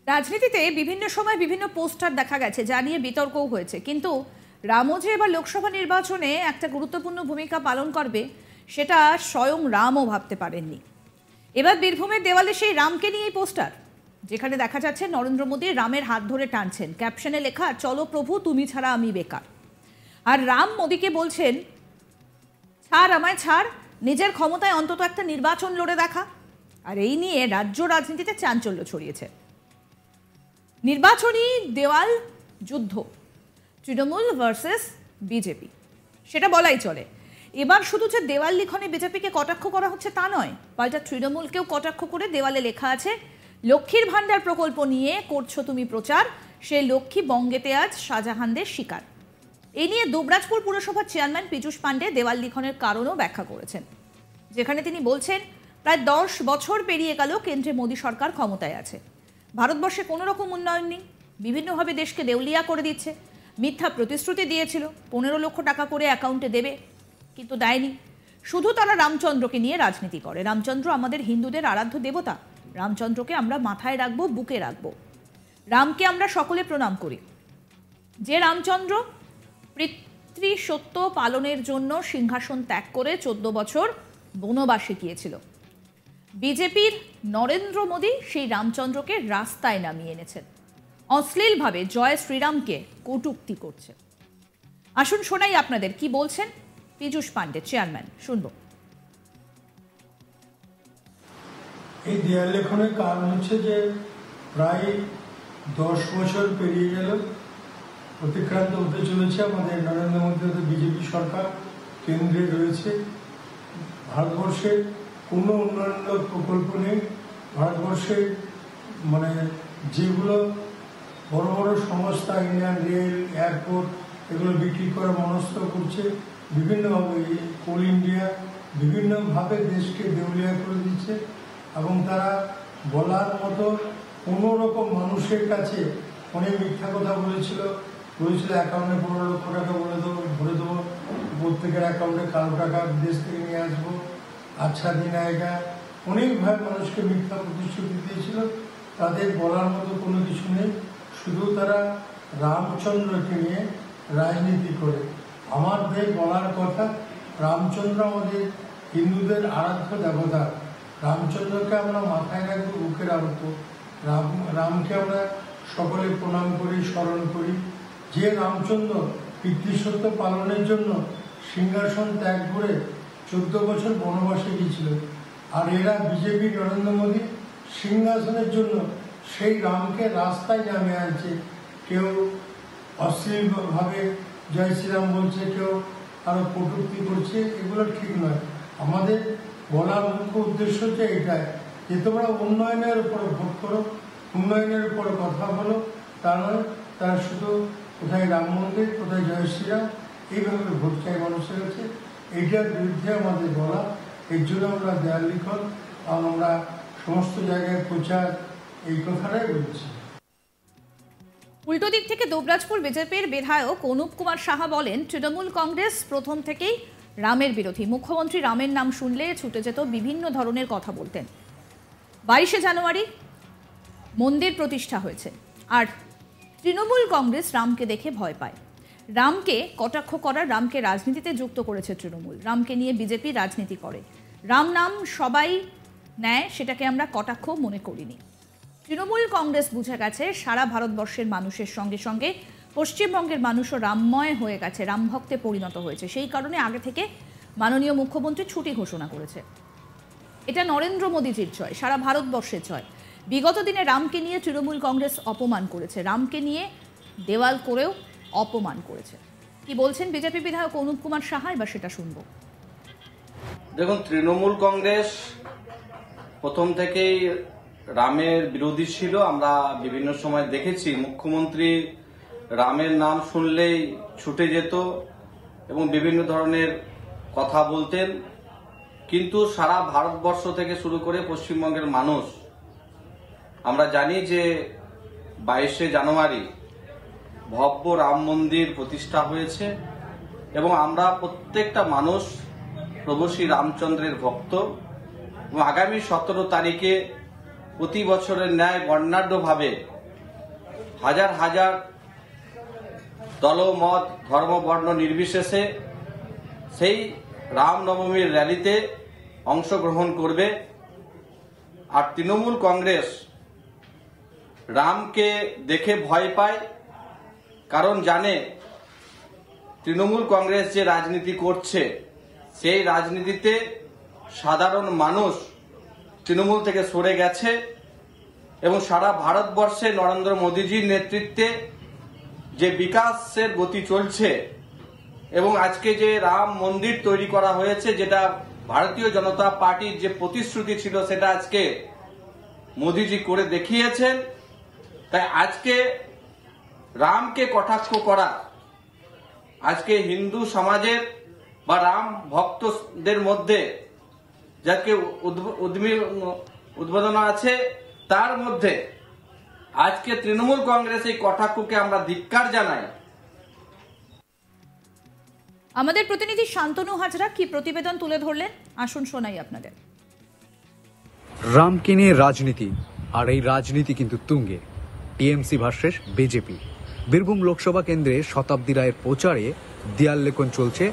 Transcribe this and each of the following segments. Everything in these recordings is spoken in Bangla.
রাজনীতিতে বিভিন্ন সময় বিভিন্ন পোস্টার দেখা গেছে, যা নিয়ে বিতর্কও হয়েছে। কিন্তু রামও যে এবার লোকসভা নির্বাচনে একটা গুরুত্বপূর্ণ ভূমিকা পালন করবে, সেটা স্বয়ং রামও ভাবতে পারেননি। এবার বীরভূমের দেওয়ালে সেই রামকে নিয়েই পোস্টার, যেখানে দেখা যাচ্ছে নরেন্দ্র মোদী রামের হাত ধরে টানছেন। ক্যাপশনে লেখা, চলো প্রভু তুমি ছাড়া আমি বেকার। আর রাম মোদীকে বলছেন, ছাড় আমায় ছাড়, নিজের ক্ষমতায় অন্তত একটা নির্বাচন লড়ে দেখা। আর এই নিয়ে রাজ্য রাজনীতিতে চাঞ্চল্য ছড়িয়েছে। নির্বাচনী দেওয়াল যুদ্ধ, তৃণমূল ভার্সেস বিজেপি, সেটা বলাই চলে। এবার শুধু যে দেওয়াল লিখনে বিজেপিকে কটাক্ষ করা হচ্ছে তা নয়, পাল্টা তৃণমূলকেও কটাক্ষ করে দেওয়ালে লেখা আছে, লক্ষ্মীর ভাণ্ডার প্রকল্প নিয়ে করছো তুমি প্রচার, সেই লক্ষ্মী বঙ্গেতে আজ শাহজাহানদের শিকার। এই নিয়ে দুবরাজপুর পুরসভার চেয়ারম্যান পীযূষ পাণ্ডে দেওয়াল লিখনের কারণও ব্যাখ্যা করেছেন, যেখানে তিনি বলছেন, প্রায় 10 বছর পেরিয়ে গেল কেন্দ্রে মোদী সরকার ক্ষমতায় আছে, ভারতবর্ষে কোনো রকম উন্নয়ন নেই, বিভিন্নভাবে দেশকে দেউলিয়া করে দিচ্ছে। মিথ্যা প্রতিশ্রুতি দিয়েছিল 15 লক্ষ টাকা করে অ্যাকাউন্টে দেবে, কিন্তু দেয়নি। শুধু তারা রামচন্দ্রকে নিয়ে রাজনীতি করে। রামচন্দ্র আমাদের হিন্দুদের আরাধ্য দেবতা, রামচন্দ্রকে আমরা মাথায় রাখবো, বুকে রাখবো। রামকে আমরা সকলে প্রণাম করি। যে রামচন্দ্র পিতৃসত্য পালনের জন্য সিংহাসন ত্যাগ করে 14 বছর বনবাসে গিয়েছিল, বিজেপির নরেন্দ্র মোদী সেই রামচন্দ্রকে রাস্তায় নামিয়ে এনেছেন, অশ্লীলভাবে জয় শ্রীরামকে কটূক্তি করছে। আসুন শোনাই আপনাদের কি বলছেন পীযূষ পাণ্ডে, চেয়ারম্যান। শুনবো। এই দেয়াল লেখনের কারণ হচ্ছে যে প্রায় 10 বছর পেরিয়ে গেল, অতিক্রান্ত হতে চলেছে আমাদের নরেন্দ্র মোদী বিজেপি সরকার কেন্দ্রে রয়েছে। ভারতবর্ষের কোনো উন্নয়নমূলক প্রকল্প নেই। ভারতবর্ষে যেগুলো বড় বড় সংস্থা, ইন্ডিয়ান রেল, এয়ারপোর্ট, এগুলো বিক্রি করে মনস্থ করছে বিভিন্নভাবে। কোল ইন্ডিয়া বিভিন্নভাবে দেশকে দেউলিয়া করে দিচ্ছে, এবং তারা বলার মতো কোনো রকম মানুষের কাছে অনেক মিথ্যা কথা বলেছিল অ্যাকাউন্টে 15 লক্ষ টাকা ভরে দেবো, প্রত্যেকের অ্যাকাউন্টে কালো টাকা দেশ থেকে নিয়ে আসবো, আচ্ছা দিন আয়েগা, অনেকভাবে মানুষকে মিথ্যা প্রতিশ্রুতি দিয়েছিল। তাদের বলার মতো কোনো কিছু নেই, শুধু তারা রামচন্দ্রকে নিয়ে রাজনীতি করে। আমাদের বলার কথা, রামচন্দ্র আমাদের হিন্দুদের আরাধ্য দেবতা, রামচন্দ্রকে আমরা মাথায় রাখবো, বুকে রাখবো। রামকে আমরা সকলে প্রণাম করি, স্মরণ করি। যে রামচন্দ্র পিতৃসত্য পালনের জন্য সিংহাসন ত্যাগ করে 14 বছর বনবাসে গিয়েছিল, আর এরা বিজেপি নরেন্দ্র মোদী সিংহাসনের জন্য সেই রামকে রাস্তায় নামিয়ে আনছে। কেউ অশ্লীলভাবে জয় শ্রীরাম বলছে, কেউ আরো কটূক্তি করছে। এগুলো ঠিক নয়। আমাদের বলার মুখ্য উদ্দেশ্য হচ্ছে এটাই, যে তোমরা উন্নয়নের উপরে ভোট করো, উন্নয়নের উপরে কথা বলো। তা নয় তারা শুধু কোথায় রাম মন্দির, কোথায় জয় শ্রীরাম, এইভাবে ভোট চাই মানুষের কাছে। এইটার বিরুদ্ধে আমাদের বলা। এর জন্য আমরা দেয়াল লিখন, আমরা সমস্ত জায়গায় প্রচার, এই কথাটাই বলছি। উল্টো দিক থেকে দুবরাজপুর বিজেপির বিধায়ক অনুপ কুমার সাহা বলেন, তৃণমূল কংগ্রেস প্রথম থেকেই রামের বিরোধী। মুখ্যমন্ত্রী রামের নাম শুনলে ছুটে যেত, বিভিন্ন ধরনের কথা বলতেন। 22শে জানুয়ারি মন্দির প্রতিষ্ঠা হয়েছে, আর তৃণমূল কংগ্রেস রামকে দেখে ভয় পায়। রামকে কটাক্ষ করার, রামকে রাজনীতিতে যুক্ত করেছে তৃণমূল। রামকে নিয়ে বিজেপি রাজনীতি করে। রাম নাম সবাই নেয়, সেটাকে আমরা কটাক্ষ মনে করিনি। তৃণমূল কংগ্রেস বুঝে গেছে সারা ভারতবর্ষের মানুষের সঙ্গে সঙ্গে পশ্চিমবঙ্গের মানুষও রামময় হয়ে গেছে, রামভক্তে পরিণত হয়েছে। সেই কারণে আগে থেকে মাননীয় মুখ্যমন্ত্রী ছুটি ঘোষণা করেছে। এটা নরেন্দ্র মোদীজির জয়, সারা ভারতবর্ষের জয়। বিগত দিনে রামকে নিয়ে তৃণমূল কংগ্রেস অপমান করেছে, রামকে নিয়ে দেওয়াল করেও অপমান করেছে। কি বলছেন বিজেপি বিধায়ক অনুপ কুমার সাহা, এবার সেটা শুনবো। দেখুন, তৃণমূল কংগ্রেস প্রথম থেকেই রামের বিরোধী ছিল। আমরা বিভিন্ন সময় দেখেছি মুখ্যমন্ত্রী রামের নাম শুনলেই ছুটে যেত এবং বিভিন্ন ধরনের কথা বলতেন। কিন্তু সারা ভারতবর্ষ থেকে শুরু করে পশ্চিমবঙ্গের মানুষ, আমরা জানি যে 22শে জানুয়ারি ভব্য রাম মন্দির প্রতিষ্ঠা হয়েছে এবং আমরা প্রত্যেকটা মানুষ প্রভু শ্রী রামচন্দ্রের ভক্ত। এবং আগামী 17 তারিখে প্রতি বছরের ন্যায় বর্ণাঢ্যভাবে হাজার হাজার দলমত ধর্ম বর্ণ নির্বিশেষে সেই রামনবমীর র্যালিতে অংশগ্রহণ করবে। আর তৃণমূল কংগ্রেস রামকে দেখে ভয় পায়, কারণ জানে তৃণমূল কংগ্রেস যে রাজনীতি করছে সেই রাজনীতিতে সাধারণ মানুষ তৃণমূল থেকে সরে গেছে এবং সারা ভারতবর্ষে নরেন্দ্র মোদীজির নেতৃত্বে যে বিকাশের গতি চলছে এবং আজকে যে রাম মন্দির তৈরি করা হয়েছে, যেটা ভারতীয় জনতা পার্টির যে প্রতিশ্রুতি ছিল সেটা আজকে মোদীজি করে দেখিয়েছেন। তাই আজকে রামকে কটাক্ষ করা, আজকে হিন্দু সমাজের বা রাম ভক্তদের মধ্যে যাকে উদ্বোধন আছে তার মধ্যে আজকে তৃণমূল কংগ্রেস এই কটাক্ষকে আমরা ধিক্কার জানাই। আমাদের প্রতিনিধি শান্তনু হাজরা কি প্রতিবেদন তুলে ধরলেন, আসুন শোনাই আপনাদের। রামকে নিয়ে রাজনীতি, আর এই রাজনীতি কিন্তু তুঙ্গে। TMC versus BJP. Birbhum Lok Sabha কেন্দ্রে শতাব্দী রায়ের প্রচারে দেয়াল লেখন চলছে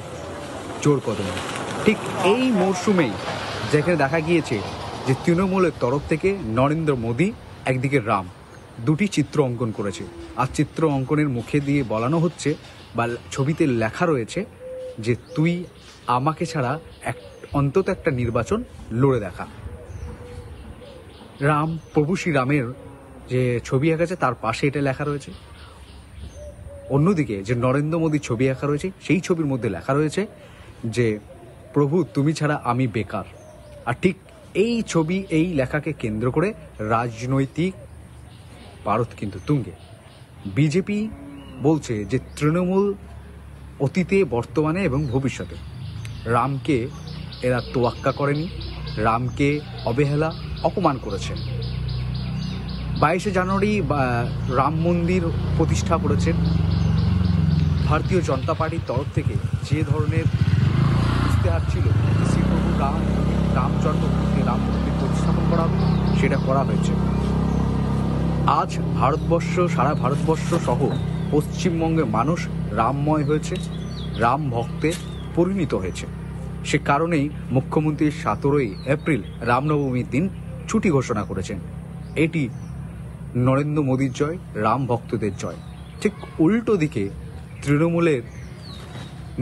জোর কদমে। ঠিক এই মরশুমেই যেখানে দেখা গিয়েছে যে তৃণমূলের তরফ থেকে নরেন্দ্র মোদী একদিকে রাম, দুটি চিত্র অঙ্কন করেছে। আর চিত্র অঙ্কনের মুখে দিয়ে বলানো হচ্ছে বা ছবিতে লেখা রয়েছে যে তুই আমাকে ছাড়া অন্তত একটা নির্বাচন লড়ে দেখা। রাম, প্রভু শ্রীরামের যে ছবি আঁকা আছে তার পাশে এটা লেখা রয়েছে। অন্যদিকে যে নরেন্দ্র মোদীর ছবি আঁকা রয়েছে সেই ছবির মধ্যে লেখা রয়েছে যে প্রভু তুমি ছাড়া আমি বেকার। আর ঠিক এই ছবি, এই লেখাকে কেন্দ্র করে রাজনৈতিক পারদ কিন্তু তুঙ্গে। বিজেপি বলছে যে তৃণমূল অতীতে, বর্তমানে এবং ভবিষ্যতে রামকে এরা তোয়াক্কা করেনি, রামকে অবহেলা, অপমান করেছে। 22শে জানুয়ারি রাম মন্দির প্রতিষ্ঠা করেছেন। ভারতীয় জনতা পার্টির তরফ থেকে যে ধরনের ইশতেহার ছিল শ্রীপ্রভু রামচন্দ্রকে রাম মন্দির প্রতিস্থাপন করা হবে, সেটা করা হয়েছে। আজ ভারতবর্ষ, সারা ভারতবর্ষ সহ পশ্চিমবঙ্গে মানুষ রামময় হয়েছে, রাম ভক্তে পরিণত হয়েছে। সে কারণেই মুখ্যমন্ত্রী 17ই এপ্রিল রামনবমীর দিন ছুটি ঘোষণা করেছেন। এটি নরেন্দ্র মোদীর জয়, রাম ভক্তদের জয়। ঠিক উল্টো দিকে তৃণমূলের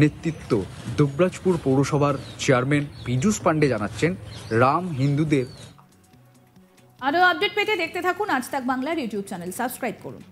নেতৃত্ব দুবরাজপুর পৌরসভার চেয়ারম্যান পীযূষ পাণ্ডে জানাচ্ছেন রাম হিন্দুদের। আরও আপডেট পেতে দেখতে থাকুন আজ তাক বাংলার ইউটিউব চ্যানেল, সাবস্ক্রাইব করুন।